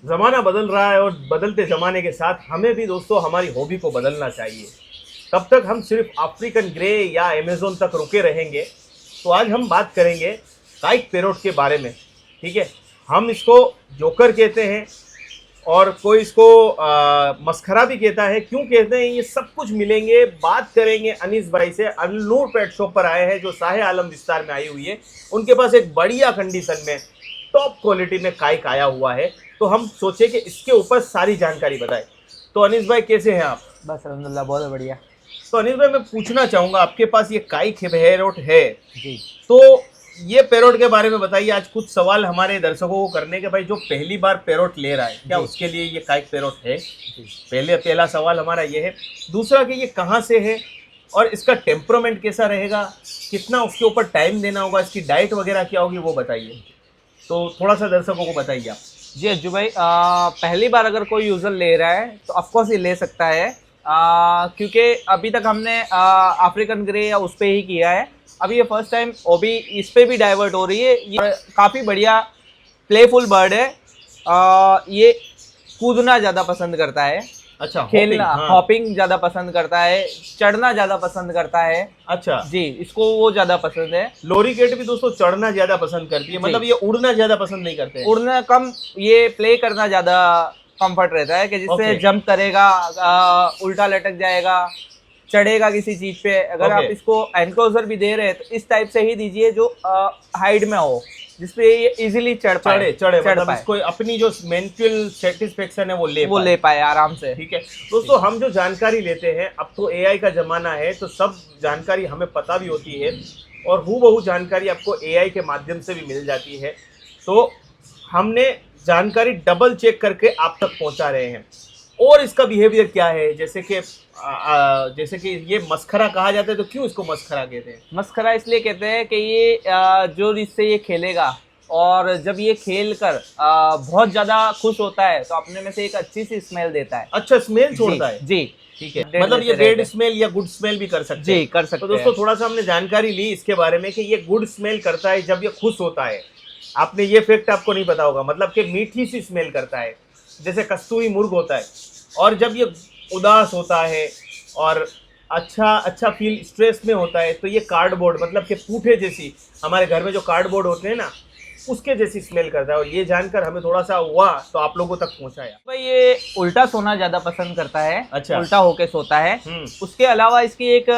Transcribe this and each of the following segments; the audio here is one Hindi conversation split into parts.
ज़माना बदल रहा है और बदलते ज़माने के साथ हमें भी दोस्तों हमारी हॉबी को बदलना चाहिए। तब तक हम सिर्फ अफ्रीकन ग्रे या अमेज़न तक रुके रहेंगे। तो आज हम बात करेंगे काइट पैरोट के बारे में, ठीक है? हम इसको जोकर कहते हैं और कोई इसको मस्खरा भी कहता है। क्यों कहते हैं, ये सब कुछ मिलेंगे, बात करेंगे अनीस भाई से। अनूर पेट शॉप पर आए हैं जो शाह आलम विस्तार में आई हुई है। उनके पास एक बढ़िया कंडीशन में टॉप क्वालिटी में काइक आया हुआ है, तो हम सोचे कि इसके ऊपर सारी जानकारी बताएं। तो अनीस भाई कैसे हैं आप? बस अल्हम्दुलिल्लाह बहुत बढ़िया। तो अनीस भाई मैं पूछना चाहूँगा, आपके पास ये काइक पैरोट है, जी तो ये पैरोट के बारे में बताइए। आज कुछ सवाल हमारे दर्शकों को करने के, भाई जो पहली बार पैरोट ले रहा है क्या जी। उसके लिए ये काइक पैरोट है? जी पहला सवाल हमारा ये है। दूसरा कि ये कहाँ से है और इसका टेम्परामेंट कैसा रहेगा, कितना उसके ऊपर टाइम देना होगा, इसकी डाइट वगैरह क्या होगी वो बताइए। तो थोड़ा सा दर्शकों को बताइए आप। जी अज्जू भाई, पहली बार अगर कोई यूज़र ले रहा है तो ऑफकोर्स ये ले सकता है, क्योंकि अभी तक हमने अफ्रीकन ग्रे या उस पर ही किया है। अभी ये फर्स्ट टाइम हॉबी इस पे भी डाइवर्ट हो रही है। ये काफ़ी बढ़िया प्लेफुल बर्ड है। ये कूदना ज़्यादा पसंद करता है, अच्छा, खेलना, हाँ। हॉपिंग ज़्यादा पसंद करता है, चढ़ना ज़्यादा पसंद करता है। अच्छा जी, इसको वो ज़्यादा पसंद है। लोरी कैट भी दोस्तों चढ़ना ज्यादा पसंद करती है, जी। मतलब ये उड़ना ज्यादा पसंद नहीं करते हैं। उड़ना कम, ये प्ले करना ज़्यादा कंफर्ट रहता है कि जिससे Okay. जंप करेगा, उल्टा लटक जाएगा, चढ़ेगा किसी चीज़ पे। अगर आप Okay. इसको एनक्लोजर भी दे रहे हैं तो इस टाइप से ही दीजिए जो हाइट में हो, जिसपे ये इजीली चढ़ चढ़े मतलब पाए, इसको अपनी जो मेंटल सेटिस्फेक्शन है वो ले पाए आराम से। ठीक है दोस्तों, हम जो जानकारी लेते हैं, अब तो एआई का ज़माना है तो सब जानकारी हमें पता भी होती है और हूबहू जानकारी आपको एआई के माध्यम से भी मिल जाती है। तो हमने जानकारी डबल चेक करके आप तक पहुंचा रहे हैं। और इसका बिहेवियर क्या है, जैसे कि ये मस्खरा कहा जाता है, तो क्यों इसको मस्खरा कहते हैं? मस्खरा इसलिए कहते हैं कि ये जो इससे ये खेलेगा और जब ये खेल कर बहुत ज़्यादा खुश होता है तो अपने में से एक अच्छी सी स्मेल देता है। अच्छा, स्मेल छोड़ता है। जी ठीक है, डेढ़ मतलब ये लेते बैड रहेगा। स्मेल या गुड स्मेल भी कर सकते जी हैं। कर सकते तो दोस्तों थोड़ा सा हमने जानकारी ली इसके बारे में कि ये गुड स्मेल करता है जब ये खुश होता है। आपने ये फैक्ट आपको नहीं पता होगा, मतलब कि मीठी सी स्मेल करता है जैसे कस्तूरी मुर्ग होता है। और जब ये उदास होता है और अच्छा फील स्ट्रेस में होता है तो ये कार्डबोर्ड, मतलब कि पूठे जैसी, हमारे घर में जो कार्डबोर्ड होते हैं ना, उसके जैसी स्मेल करता है। और ये जानकर हमें थोड़ा सा हुआ तो आप लोगों तक पहुंचाया। भाई ये उल्टा सोना ज्यादा पसंद करता है। अच्छा। उल्टा होके सोता है। उसके अलावा इसकी एक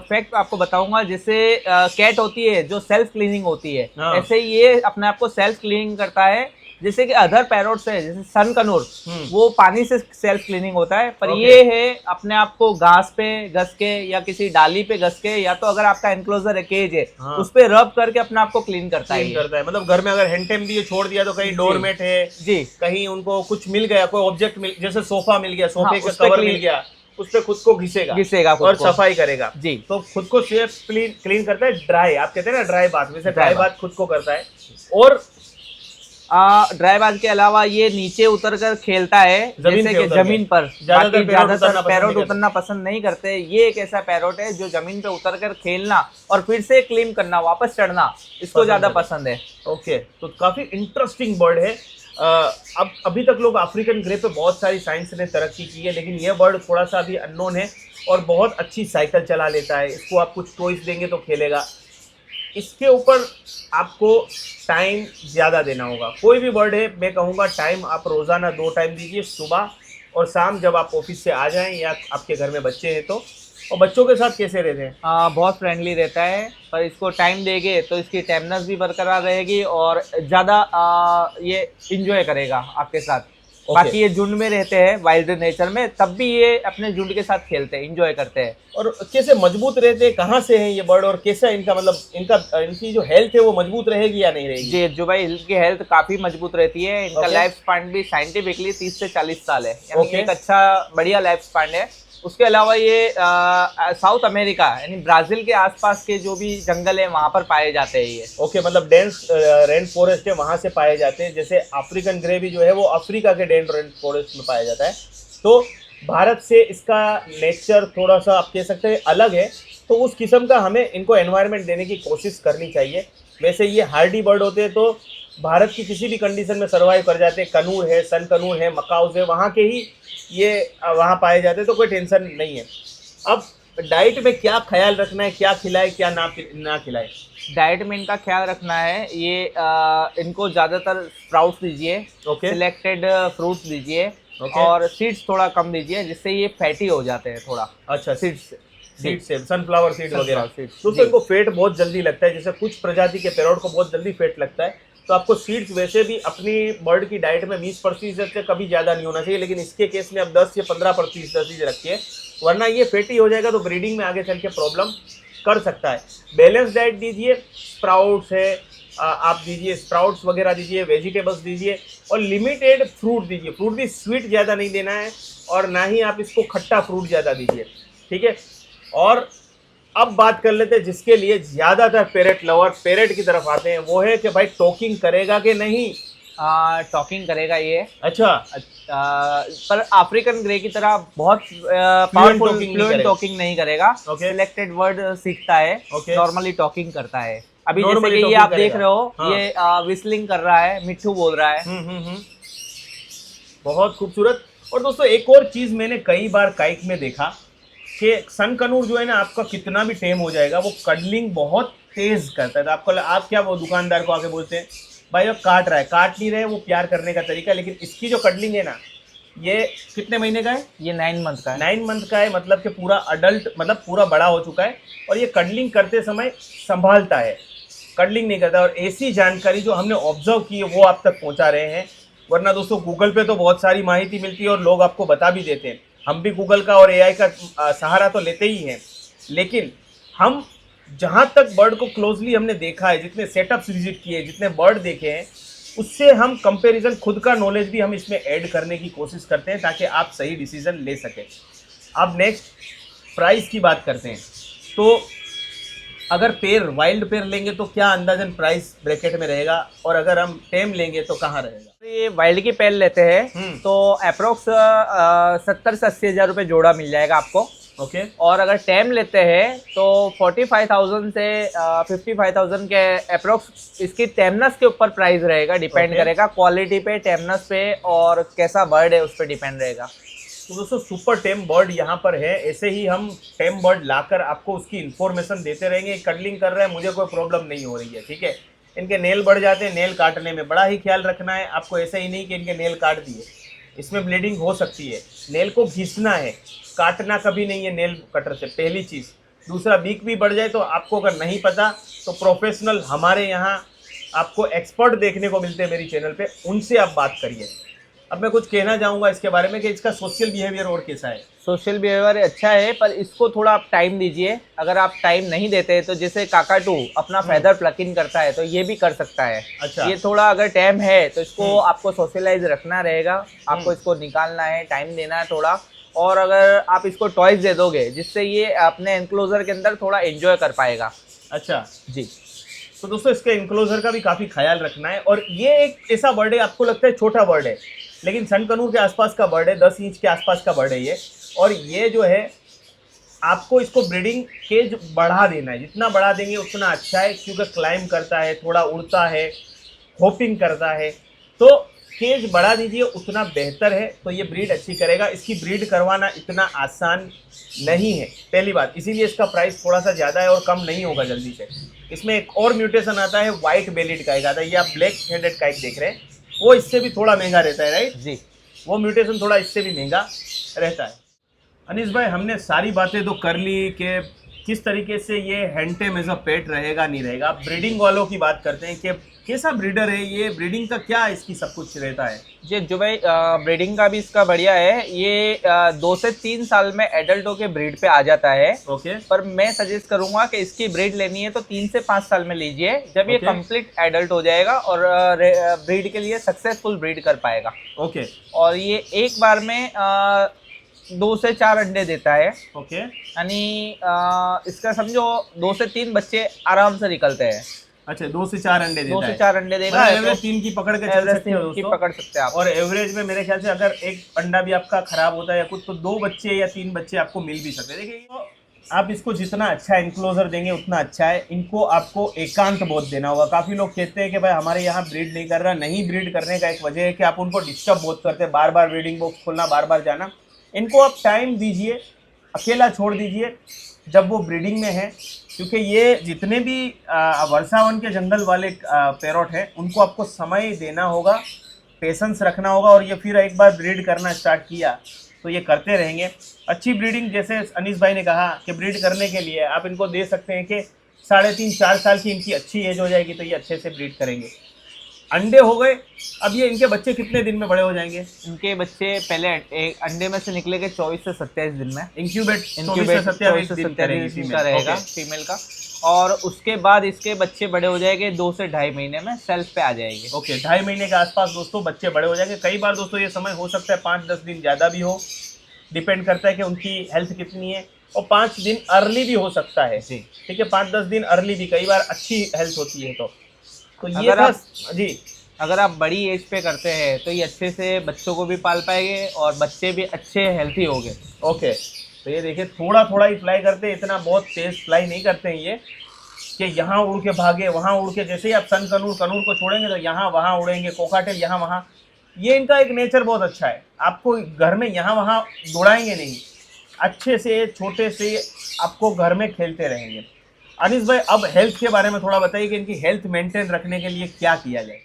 फैक्ट आपको बताऊंगा, जैसे कैट होती है जो सेल्फ क्लीनिंग होती है, हाँ। ऐसे ये अपने आप को सेल्फ क्लीनिंग करता है। जैसे कि अदर पैरोट्स है, जैसे सन कनूर, वो पानी से सेल्फ क्लीनिंग होता है, पर Okay. ये है अपने आप को घास पे घस के या किसी डाली पे घस के, या तो अगर आपका एनक्लोजर है, केज है, हाँ। उस पे रब करके अपने आप को क्लीन करता है क्लीन ये। करता है। मतलब घर में अगर हैंडटेम भी ये छोड़ दिया तो कहीं डोरमेट है, जी कहीं उनको कुछ मिल गया, कोई ऑब्जेक्ट मिल, जैसे सोफा मिल गया, सोफे हाँ, का उस पे कवर clean- मिल गया, उस पे खुद को घिसेगा खुद और को। सफाई करेगा। जी। तो खुद को सेफ क्लीन करता है। ड्राई आप कहते हैं ना, ड्राई बाथ, वैसे ड्राई बाथ खुद को करता है। और ड्राई बाथ के अलावा ये नीचे उतर कर खेलता है, जमीन जैसे पे कि उतर के। जमीन पर। ज्यादातर बाकी पैरोट उतरना ज्यादातर पसंद पैरोट नहीं उतरना पसंद नहीं करते। ये एक ऐसा पैरोट है जो जमीन पे उतर कर खेलना और फिर से क्लीन करना, वापस चढ़ना, इसको ज्यादा पसंद है। ओके, तो काफी इंटरेस्टिंग बर्ड है। अब अभी तक लोग अफ्रीकन ग्रे पे बहुत सारी साइंस ने तरक्की की है, लेकिन ये बर्ड थोड़ा सा अभी अननोन है और बहुत अच्छी साइकिल चला लेता है। इसको आप कुछ टॉयज देंगे तो खेलेगा। इसके ऊपर आपको टाइम ज़्यादा देना होगा। कोई भी बर्ड है, मैं कहूँगा टाइम आप रोज़ाना 2 टाइम दीजिए, सुबह और शाम, जब आप ऑफिस से आ जाएं या आपके घर में बच्चे हैं तो। और बच्चों के साथ कैसे रहते हैं? बहुत फ्रेंडली रहता है, पर इसको टाइम देंगे तो इसकी टाइमनेस भी बरकरार रहेगी और ज़्यादा ये इंजॉय करेगा आपके साथ। बाकी ये झुंड में रहते हैं वाइल्ड नेचर में, तब भी ये अपने झुंड के साथ खेलते हैं, इंजॉय करते हैं। और कैसे मजबूत रहते हैं, कहाँ से हैं ये बर्ड, और कैसा इनका मतलब इनकी जो हेल्थ है वो मजबूत रहेगी या नहीं रहेगी? जी जो भाई, इनकी हेल्थ काफ़ी मजबूत रहती है। इनका लाइफ स्पैन भी साइंटिफिकली 30 से 40 साल है, यानी एक अच्छा बढ़िया लाइफ स्पैन है। उसके अलावा ये साउथ अमेरिका यानी ब्राज़ील के आसपास के जो भी जंगल है वहाँ पर पाए जाते हैं ये। ओके, मतलब डेंस रेन फॉरेस्ट है वहाँ से पाए जाते हैं। जैसे अफ्रीकन ग्रे भी जो है वो अफ्रीका के डेंस रेन फॉरेस्ट में पाया जाता है। तो भारत से इसका नेचर थोड़ा सा आप कह सकते हैं अलग है, तो उस किस्म का हमें इनको एनवायरनमेंट देने की कोशिश करनी चाहिए। वैसे ये हार्डी बर्ड होते हैं तो भारत की किसी भी कंडीशन में सर्वाइव कर जाते हैं। कनूर है, सन कनूर है, मकाउस है, वहाँ के ही ये वहाँ पाए जाते हैं, तो कोई टेंशन नहीं है। अब डाइट में क्या ख्याल रखना है, क्या खिलाए क्या ना खिलाए? डाइट में इनका ख्याल रखना है, ये इनको ज़्यादातर स्प्राउट्स दीजिए, ओके सिलेक्टेड फ्रूट्स दीजिए, ओके। और सीड्स थोड़ा कम दीजिए, जिससे ये फैटी हो जाते हैं थोड़ा अच्छा, सीड्स से। सीड से, सनफ्लावर सीड वगैरह। सीड्स दोस्तों इनको फेट बहुत जल्दी लगता है, जैसे कुछ प्रजाति के पैरोट को बहुत जल्दी फेट लगता है, तो आपको सीड्स वैसे भी अपनी बर्ड की डाइट में 20% से कभी ज़्यादा नहीं होना चाहिए, लेकिन इसके केस में अब 10 या 15% रखिए, वरना ये फेटी हो जाएगा तो ब्रीडिंग में आगे चल के प्रॉब्लम कर सकता है। बैलेंस डाइट दीजिए, स्प्राउट्स है, आप दीजिए स्प्राउट्स वगैरह दीजिए, वेजिटेबल्स दीजिए, और लिमिटेड फ्रूट दीजिए। फ्रूट भी स्वीट ज़्यादा नहीं देना है, और ना ही आप इसको खट्टा फ्रूट ज़्यादा दीजिए, ठीक है। और अब बात कर लेते हैं जिसके लिए ज़्यादातर पेरेट लवर पेरेट की तरफ आते हैं, वो है कि भाई टॉकिंग करेगा कि नहीं। टॉकिंग करेगा ये। अच्छा, पर अफ्रीकन ग्रे की तरह बहुत पावरफुल talking नहीं फ्लुएंट करेगा। टॉकिंग नहीं करेगा। Okay. सिलेक्टेड वर्ड सीखता है, Okay. नॉर्मली टॉकिंग करता है। अभी Normally जैसे कि ये talking आप देख करेगा। रहे हो, हाँ। ये विस्लिंग कर रहा है, मिट्ठू बोल रहा है। बहुत खूबसूरत। और दोस्तों एक और चीज़ मैंने कई बार काइक में देखा कि सन कनूर जो है ना, आपका कितना भी टेम हो जाएगा, वो कडलिंग बहुत तेज करता है। तो आपको आप क्या वो दुकानदार को आके बोलते हैं भाई वो काट रहा है, काट नहीं रहे, वो प्यार करने का तरीका। लेकिन इसकी जो कडलिंग है ना, ये कितने महीने का है? ये 9 मंथ का है। 9 मंथ का है, मतलब कि पूरा अडल्ट, मतलब पूरा बड़ा हो चुका है, और ये कडलिंग करते समय संभालता है, कडलिंग नहीं करता। और ऐसी जानकारी जो हमने ऑब्जर्व की है वो आप तक पहुंचा रहे हैं। वरना दोस्तों गूगल पे तो बहुत सारी माहिती मिलती है और लोग आपको बता भी देते हैं। हम भी गूगल का और एआई का सहारा तो लेते ही हैं, लेकिन हम जहाँ तक बर्ड को क्लोजली हमने देखा है, जितने सेटअप्स विजिट किए, जितने बर्ड देखे हैं, उससे हम कंपैरिजन, खुद का नॉलेज भी हम इसमें ऐड करने की कोशिश करते हैं, ताकि आप सही डिसीजन ले सकें। अब नेक्स्ट प्राइस की बात करते हैं। तो अगर पेयर वाइल्ड पेयर लेंगे तो क्या अंदाजन प्राइस ब्रैकेट में रहेगा, और अगर हम टेम लेंगे तो कहाँ रहेगा? ये वाइल्ड की पेल लेते हैं तो अप्रोक्स 70 से 80 हज़ार रुपये जोड़ा मिल जाएगा आपको। ओके। और अगर टेम लेते हैं तो 45,000 से 55,000 के अप्रोक्स इसकी टेमनेस के ऊपर प्राइस रहेगा, डिपेंड करेगा क्वालिटी पे, टेमनेस पे, और कैसा बर्ड है उस पर डिपेंड रहेगा। तो दोस्तों सुपर टेम बर्ड यहाँ पर है। ऐसे ही हम टेम बर्ड लाकर आपको उसकी इन्फॉर्मेशन देते रहेंगे। कडलिंग कर रहे हैं, मुझे कोई प्रॉब्लम नहीं हो रही है, ठीक है। इनके नेल बढ़ जाते हैं, नेल काटने में बड़ा ही ख्याल रखना है आपको। ऐसा ही नहीं कि इनके नेल काट दिए, इसमें ब्लीडिंग हो सकती है। नेल को घिसना है, काटना कभी नहीं है नेल कटर से, पहली चीज़। दूसरा, बीक भी बढ़ जाए तो आपको अगर नहीं पता तो प्रोफेशनल हमारे यहाँ आपको एक्सपर्ट देखने को मिलते हैं मेरी चैनल पे, उनसे आप बात करिए। अब मैं कुछ कहना चाहूँगा इसके बारे में कि इसका सोशल बिहेवियर और कैसा है। सोशल बिहेवियर अच्छा है, पर इसको थोड़ा आप टाइम दीजिए। अगर आप टाइम नहीं देते तो जैसे काकाटू अपना फेदर प्लक इन करता है तो ये भी कर सकता है। अच्छा। ये थोड़ा अगर टाइम है तो इसको आपको सोशलाइज रखना रहेगा, आपको इसको निकालना है, टाइम देना है थोड़ा। और अगर आप इसको टॉयज दे दोगे जिससे ये अपने एनक्लोजर के अंदर थोड़ा एंजॉय कर पाएगा। अच्छा जी। तो दोस्तों इसके एनक्लोजर का भी काफ़ी ख्याल रखना है। और ये एक ऐसा बर्ड है, आपको लगता है छोटा बर्ड है, लेकिन सन कनूर के आसपास का बर्ड है, 10 इंच के आसपास का बर्ड है ये। और ये जो है आपको इसको ब्रीडिंग केज बढ़ा देना है, जितना बढ़ा देंगे उतना अच्छा है, क्योंकि क्लाइंब करता है, थोड़ा उड़ता है, होपिंग करता है, तो केज बढ़ा दीजिए उतना बेहतर है। तो ये ब्रीड अच्छी करेगा। इसकी ब्रीड करवाना इतना आसान नहीं है, पहली बात, इसीलिए इसका प्राइस थोड़ा सा ज़्यादा है और कम नहीं होगा जल्दी से। इसमें एक और म्यूटेशन आता है, वाइट बेलिड काइक आता है, ये आप ब्लैक हेडेड काइक देख रहे हैं, वो इससे भी थोड़ा महंगा रहता है, राइट जी। वो म्यूटेशन थोड़ा इससे भी महंगा रहता है। अनीस भाई, हमने सारी बातें तो कर ली कि किस तरीके से ये हैंटेम एज अ पेट रहेगा नहीं रहेगा। अब ब्रीडिंग वालों की बात करते हैं कि कैसा ब्रीडर है ये, ब्रीडिंग का क्या इसकी सब कुछ रहता है। जी जो भाई, ब्रीडिंग का भी इसका बढ़िया है। ये 2 से 3 साल में एडल्ट होके ब्रीड पे आ जाता है। ओके। पर मैं सजेस्ट करूंगा कि इसकी ब्रीड लेनी है तो 3 से 5 साल में लीजिए, जब ये ओके। कंप्लीट एडल्ट हो जाएगा और ब्रीड के लिए सक्सेसफुल ब्रीड कर पाएगा। ओके। और ये एक बार में 2 से 4 अंडे देता है। ओके। यानी इसका समझो 2 से 3 बच्चे आराम से निकलते हैं। अच्छा, 2 से 4 अंडे देता 2 है। से 4 अंडे देगा। एवरेज 3 की पकड़ के चल सकते हो की दोस्तों। पकड़ सकते हैं आप। और एवरेज में मेरे ख्याल से अगर एक अंडा भी आपका खराब होता है या कुछ, तो 2 बच्चे या 3 बच्चे आपको मिल भी सकते हैं। देखिए आप इसको जितना अच्छा इनक्लोजर देंगे उतना अच्छा है। इनको आपको एकांत बहुत देना होगा। काफ़ी लोग कहते हैं कि भाई हमारे यहाँ ब्रीड नहीं कर रहा। नहीं ब्रीड करने का एक वजह है कि आप उनको डिस्टर्ब बहुत करते हैं, बार बार ब्रीडिंग बॉक्स खोलना, बार बार जाना। इनको आप टाइम दीजिए, अकेला छोड़ दीजिए जब वो ब्रीडिंग में है, क्योंकि ये जितने भी वर्षावन के जंगल वाले पैरोट हैं उनको आपको समय देना होगा, पेशेंस रखना होगा। और ये फिर एक बार ब्रीड करना स्टार्ट किया तो ये करते रहेंगे। अच्छी ब्रीडिंग, जैसे अनीस भाई ने कहा कि ब्रीड करने के लिए आप इनको दे सकते हैं कि 3.5-4 साल की इनकी अच्छी एज हो जाएगी तो ये अच्छे से ब्रीड करेंगे। अंडे हो गए, अब ये इनके बच्चे कितने दिन में बड़े हो जाएंगे? इनके बच्चे पहले एक अंडे में से निकलेंगे 24 से 27 दिन में। इंक्यूबेट 27 दिन का रहेगा फीमेल का। और उसके बाद इसके बच्चे बड़े हो जाएंगे 2 से 2.5 महीने में सेल्फ पे आ जाएंगे। ओके, 2.5 महीने के आसपास दोस्तों बच्चे बड़े हो जाएंगे। कई बार दोस्तों ये समय हो सकता है 5-10 दिन ज़्यादा भी हो, डिपेंड करता है कि उनकी हेल्थ कितनी है। और 5 दिन अर्ली भी हो सकता है जी, ठीक है, 5-10 दिन अर्ली भी कई बार अच्छी हेल्थ होती है। तो ये अगर आप जी, अगर आप बड़ी एज पे करते हैं तो ये अच्छे से बच्चों को भी पाल पाएंगे और बच्चे भी अच्छे हेल्थी होंगे। ओके, तो ये देखिए थोड़ा थोड़ा ही फ्लाई करते हैं, इतना बहुत तेज फ्लाई नहीं करते हैं ये कि यहाँ उड़ के भागे वहाँ उड़ के। जैसे ही आप सन कनूर को छोड़ेंगे तो यहाँ वहाँ उड़ेंगे, कोकाटेल यहाँ वहाँ। ये इनका एक नेचर बहुत अच्छा है, आपको घर में यहाँ वहाँ दौड़ाएंगे नहीं, अच्छे से छोटे से आपको घर में खेलते रहेंगे। अनीस भाई, अब हेल्थ के बारे में थोड़ा बताइए कि इनकी हेल्थ मेंटेन रखने के लिए क्या किया जाए?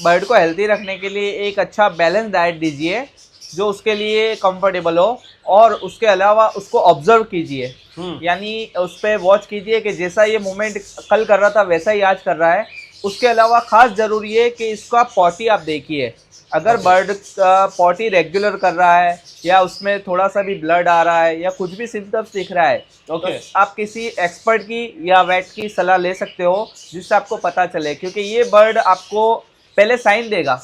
बर्ड को हेल्थी रखने के लिए एक अच्छा बैलेंस डाइट दीजिए जो उसके लिए कंफर्टेबल हो, और उसके अलावा उसको ऑब्जर्व कीजिए, यानी उस पर वॉच कीजिए कि जैसा ये मूवमेंट कल कर रहा था वैसा ही आज कर रहा है। उसके अलावा खास जरूरी है कि इसका पॉटी आप देखिए। अगर बर्ड का पॉटी रेगुलर कर रहा है या उसमें थोड़ा सा भी ब्लड आ रहा है या कुछ भी सिम्टम्स दिख रहा है तो आप किसी एक्सपर्ट की या वेट की सलाह ले सकते हो जिससे आपको पता चले, क्योंकि ये बर्ड आपको पहले साइन देगा,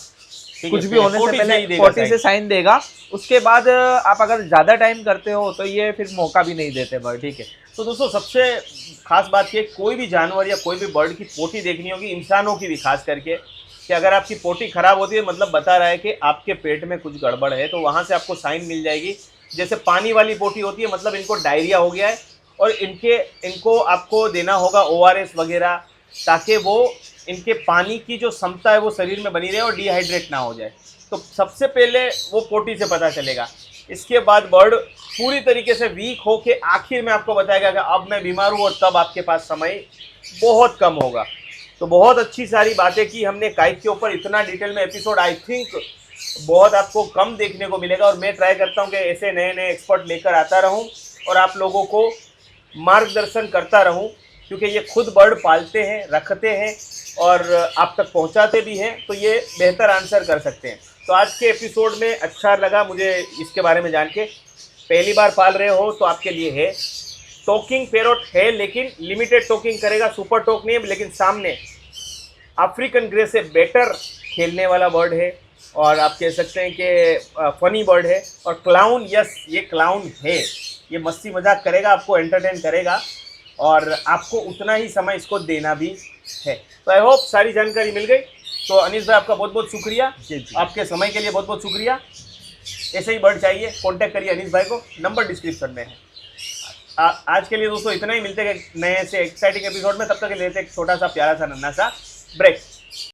कुछ भी होने से पहले पॉटी से साइन देगा। उसके बाद आप अगर ज़्यादा टाइम करते हो तो ये फिर मौका भी नहीं देते बर्ड। ठीक है, तो दोस्तों सबसे खास बात ये, कोई भी जानवर या कोई भी बर्ड की पोटी देखनी होगी, इंसानों की भी खास करके, कि अगर आपकी पोटी खराब होती है मतलब बता रहा है कि आपके पेट में कुछ गड़बड़ है, तो वहाँ से आपको साइन मिल जाएगी। जैसे पानी वाली पोटी होती है मतलब इनको डायरिया हो गया है, और इनको आपको देना होगा ORS वगैरह, ताकि वो इनके पानी की जो क्षमता है वो शरीर में बनी रहे और डिहाइड्रेट ना हो जाए। तो सबसे पहले वो पोटी से पता चलेगा। इसके बाद बर्ड पूरी तरीके से वीक हो के आखिर में आपको बताएगा कि अब मैं बीमार हूँ, और तब आपके पास समय बहुत कम होगा। तो बहुत अच्छी सारी बातें की हमने काइट के ऊपर। इतना डिटेल में एपिसोड आई थिंक बहुत आपको कम देखने को मिलेगा, और मैं ट्राई करता हूँ कि ऐसे नए नए एक्सपर्ट लेकर आता रहूँ और आप लोगों को मार्गदर्शन करता रहूँ, क्योंकि ये खुद बर्ड पालते हैं, रखते हैं और आप तक पहुंचाते भी हैं, तो ये बेहतर आंसर कर सकते हैं। तो आज के एपिसोड में अच्छा लगा मुझे इसके बारे में जान के। पहली बार पाल रहे हो तो आपके लिए है, टॉकिंग पैरोट है लेकिन लिमिटेड टॉकिंग करेगा, सुपर टॉक नहीं है, लेकिन सामने अफ्रीकन ग्रे से बेटर खेलने वाला बर्ड है, और आप कह सकते हैं कि फनी बर्ड है। और क्लाउन, यस ये क्लाउन है, ये मस्ती मजाक करेगा, आपको एंटरटेन करेगा, और आपको उतना ही समय इसको देना भी है। तो आई होप सारी जानकारी मिल गई। तो अनीस भाई आपका बहुत बहुत शुक्रिया, आपके समय के लिए बहुत बहुत शुक्रिया। ऐसे ही बर्ड चाहिए कांटेक्ट करिए अनीस भाई को, नंबर डिस्क्रिप्शन में है। आज के लिए दोस्तों इतना ही, मिलते हैं नए से एक्साइटिंग एपिसोड में। तब तक लेते एक छोटा सा प्यारा सा नन्हा सा ब्रेक।